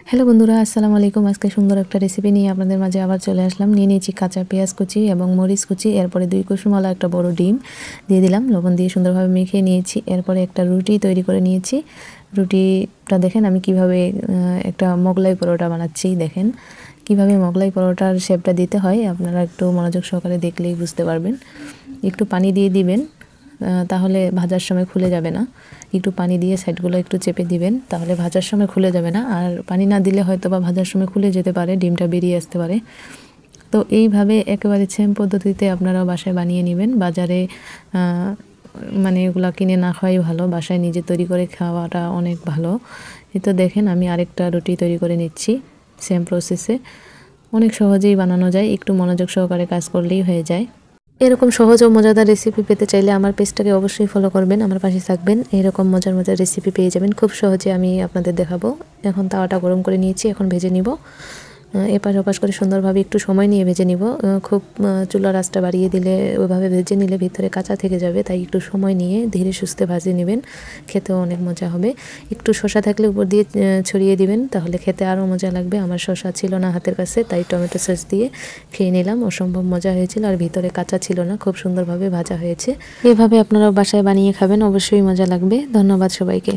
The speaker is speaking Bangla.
হ্যালো বন্ধুরা, আসসালামু আলাইকুম। আজকে সুন্দর একটা রেসিপি নিয়ে আপনাদের মাঝে আবার চলে আসলাম। নিয়ে নিয়েছি কাঁচা পেঁয়াজ কুচি এবং মরিচ কুচি, এরপরে 2 কুসুমওয়ালা একটা বড় ডিম দিয়ে দিলাম, লবণ দিয়ে সুন্দরভাবে মেখে নিয়েছি। এরপরে একটা রুটি তৈরি করে নিয়েছি। রুটিটা দেখেন আমি কিভাবে একটা মোগলাই পরোটা বানাচ্ছি। দেখেন কিভাবে মোগলাই পরোটার শেপটা দিতে হয়, আপনারা একটু মনোযোগ সহকারে দেখলেই বুঝতে পারবেন। একটু পানি দিয়ে দিবেন, তাহলে ভাজার সময় খুলে যাবে না। একটু পানি দিয়ে সাইডগুলো একটু চেপে দিবেন, তাহলে ভাজার সময় খুলে যাবে না। আর পানি না দিলে হয়তো বা ভাজার সময় খুলে যেতে পারে, ডিমটা বেরিয়ে আসতে পারে। তো এইভাবে একেবারে সেম পদ্ধতিতে আপনারাও বাসায় বানিয়ে নেবেন। বাজারে মানে এগুলো কিনে না খাওয়াই ভালো, বাসায় নিজে তৈরি করে খাওয়াটা অনেক ভালো। এই তো দেখেন আমি আরেকটা রুটি তৈরি করে নিচ্ছি সেম প্রসেসে। অনেক সহজেই বানানো যায়, একটু মনোযোগ সহকারে কাজ করলেই হয়ে যায়। এরকম সহজ ও মজাদার রেসিপি পেতে চাইলে আমার পেজটাকে অবশ্যই ফলো করবেন, আমার পাশে থাকবেন। এরকম মজার মজার রেসিপি পেয়ে যাবেন খুব সহজে, আমি আপনাদের দেখাবো। এখন তাওয়াটা গরম করে নিয়েছি, এখন ভেজে নিব। এপাশ ওপাশ করে সুন্দরভাবে একটু সময় নিয়ে ভেজে নিব। খুব চুলার আঁচটা বাড়িয়ে দিলে, ওইভাবে ভেজে নিলে ভিতরে কাঁচা থেকে যাবে, তাই একটু সময় নিয়ে ধীরে সুস্থে ভাজে নেবেন, খেতেও অনেক মজা হবে। একটু শসা থাকলে উপর দিয়ে ছড়িয়ে দিবেন, তাহলে খেতে আরও মজা লাগবে। আমার শসা ছিল না হাতের কাছে, তাই টমেটো সস দিয়ে খেয়ে নিলাম। অসম্ভব মজা হয়েছিল, আর ভিতরে কাঁচা ছিল না, খুব সুন্দরভাবে ভাজা হয়েছে। এভাবে আপনারাও বাসায় বানিয়ে খাবেন, অবশ্যই মজা লাগবে। ধন্যবাদ সবাইকে।